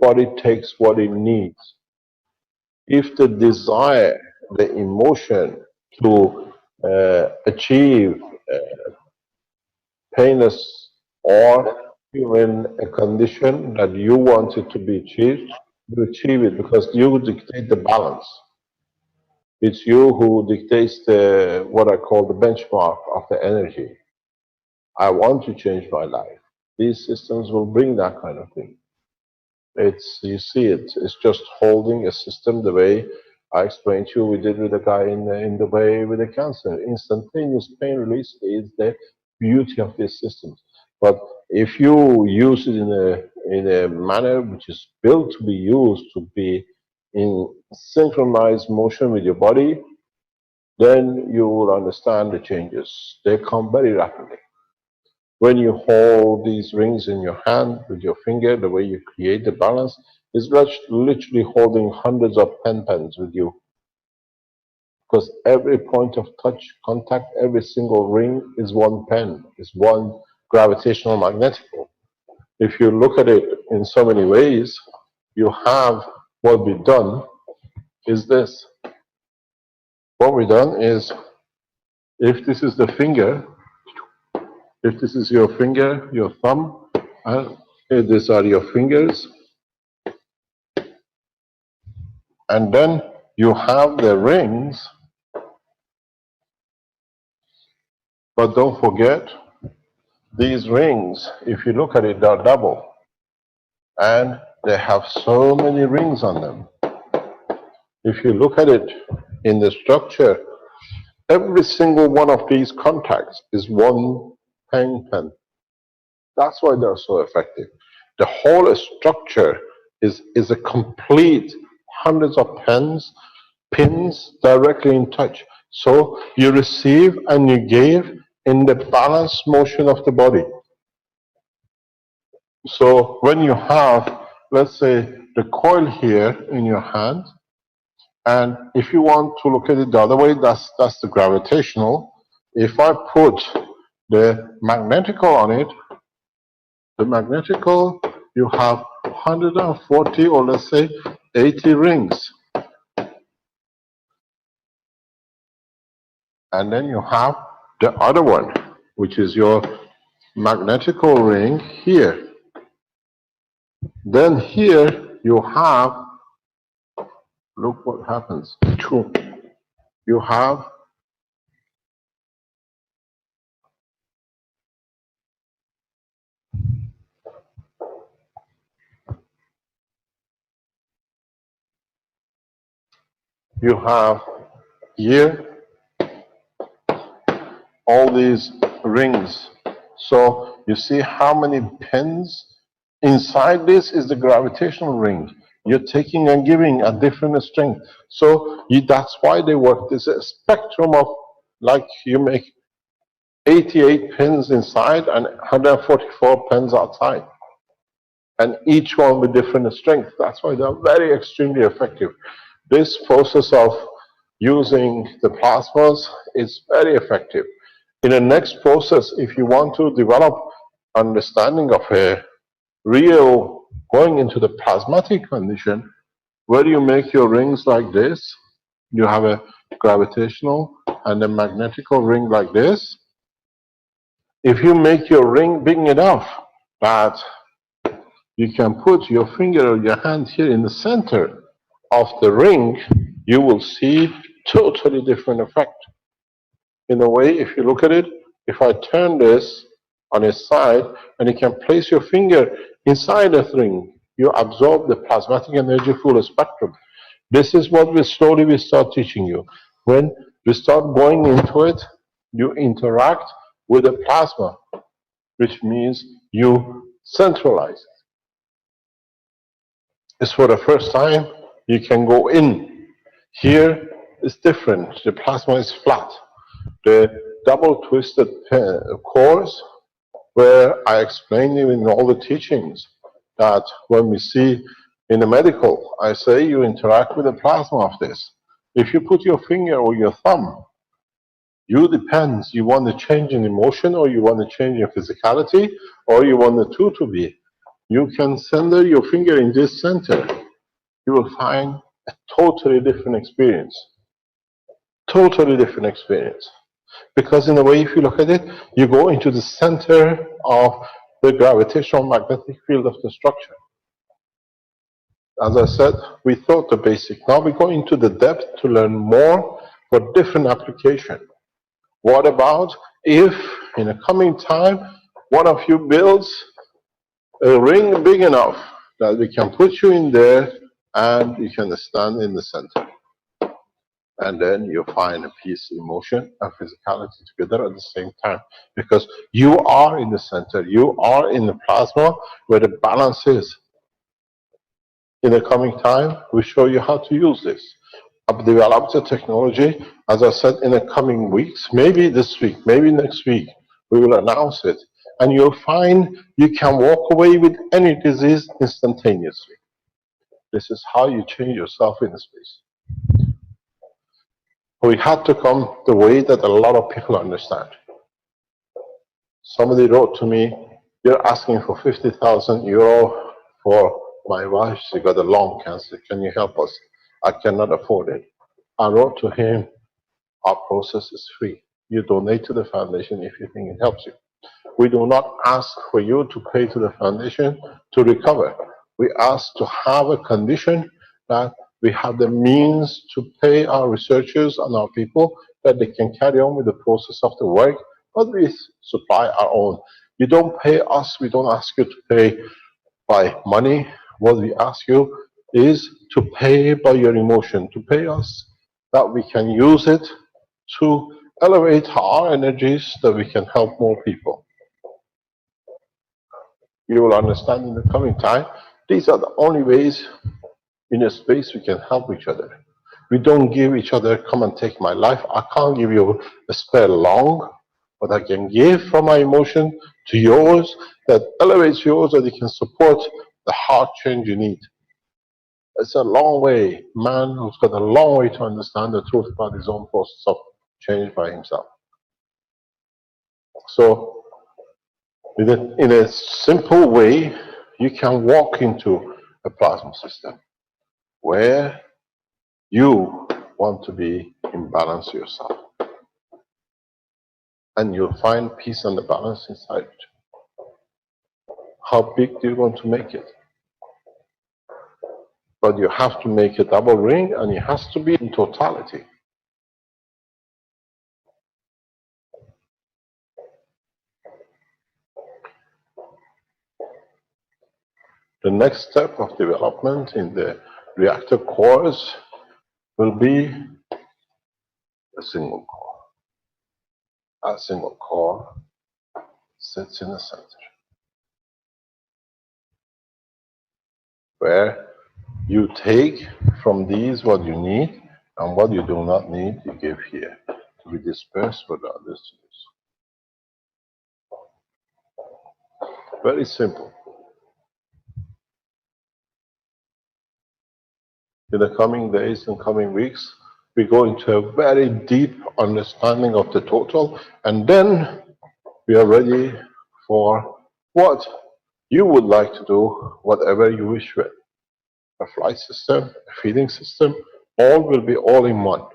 body takes what it needs. If the desire, the emotion to achieve painless or even a condition that you want it to be achieved, you achieve it because you dictate the balance. It's you who dictates the what I call the benchmark of the energy. I want to change my life. These systems will bring that kind of thing. It's, you see it, it's just holding a system the way I explained to you we did with the guy in the way with the cancer. Instantaneous pain release is the beauty of these systems. But if you use it in a manner which is built to be used to be in synchronized motion with your body, then you will understand the changes. They come very rapidly. When you hold these rings in your hand with your finger, the way you create the balance is literally holding hundreds of pens with you. Because every point of touch, contact, every single ring is one pen, is one gravitational magnetical. If you look at it in so many ways, you have what we've done is this. What we've done is, if this is the finger, if this is your finger, your thumb, and these are your fingers, and then you have the rings, but don't forget, these rings, if you look at it, they're double, and they have so many rings on them. If you look at it in the structure, every single one of these contacts is one pen. That's why they're so effective. The whole structure is a complete hundreds of pins directly in touch. So you receive and you give in the balanced motion of the body. So when you have, let's say, the coil here in your hand, and if you want to look at it the other way, that's the gravitational. If I put the magnetical on it, the magnetical, you have 140 or let's say 80 rings. And then you have the other one, which is your magnetical ring here. Then here you have, look what happens. You have here all these rings. So you see how many pins inside this is the gravitational ring. You're taking and giving a different strength. So that's why they work. There's a spectrum of, like you make 88 pins inside and 144 pins outside. And each one with different strength. That's why they're very extremely effective. This process of using the plasmas is very effective. In the next process, if you want to develop understanding of a real going into the plasmatic condition, where you make your rings like this, you have a gravitational and a magnetical ring like this. If you make your ring big enough that you can put your finger or your hand here in the center of the ring, you will see totally different effect. In a way, if you look at it, if I turn this on its side and you can place your finger inside the ring, you absorb the plasmatic energy full spectrum. This is what we slowly start teaching you. When we start going into it, you interact with the plasma, which means you centralize it. It's for the first time you can go in. Here is different. The plasma is flat. The double twisted cores, where I explain you in all the teachings that when we see in the medical, I say you interact with the plasma of this. If you put your finger or your thumb, you depends. You want to change in emotion, or you want to change in physicality, or you want the two to be. You can center your finger in this center. You will find a totally different experience. Totally different experience. Because in a way, if you look at it, you go into the center of the gravitational magnetic field of the structure. As I said, we thought the basic. Now we go into the depth to learn more for different application. What about if, in a coming time, one of you builds a ring big enough that we can put you in there and you can stand in the center. And then you find a peace, emotion, and physicality together at the same time. Because you are in the center, you are in the plasma where the balance is. In the coming time, we show you how to use this. I've developed a technology, as I said, in the coming weeks, maybe this week, maybe next week, we will announce it. And you'll find you can walk away with any disease instantaneously. This is how you change yourself in space. We had to come the way that a lot of people understand. Somebody wrote to me, "You're asking for 50,000 euro for my wife. She got a lung cancer. Can you help us? I cannot afford it." I wrote to him, "Our process is free. You donate to the foundation if you think it helps you. We do not ask for you to pay to the foundation to recover. We ask to have a condition that we have the means to pay our researchers and our people that they can carry on with the process of the work, but we supply our own. You don't pay us, we don't ask you to pay by money. What we ask you is to pay by your emotion, to pay us that we can use it to elevate our energies, that we can help more people." You will understand in the coming time, these are the only ways in a space we can help each other. We don't give each other, "Come and take my life." I can't give you a spare lung, but I can give from my emotion to yours that elevates yours, that you can support the heart change you need. It's a long way. Man who's got a long way to understand the truth about his own process of change by himself. So, in a simple way, you can walk into a plasma system where you want to be in balance yourself. And you'll find peace and the balance inside it. How big do you want to make it? But you have to make a double ring, and it has to be in totality. The next step of development in the reactor cores will be a single core. A single core sits in the center, where you take from these what you need, and what you do not need, you give here to be dispersed for the others to use. Very simple. In the coming days and coming weeks, we go into a very deep understanding of the total, and then we are ready for what you would like to do, whatever you wish with. A flight system, a feeding system, all will be all in one.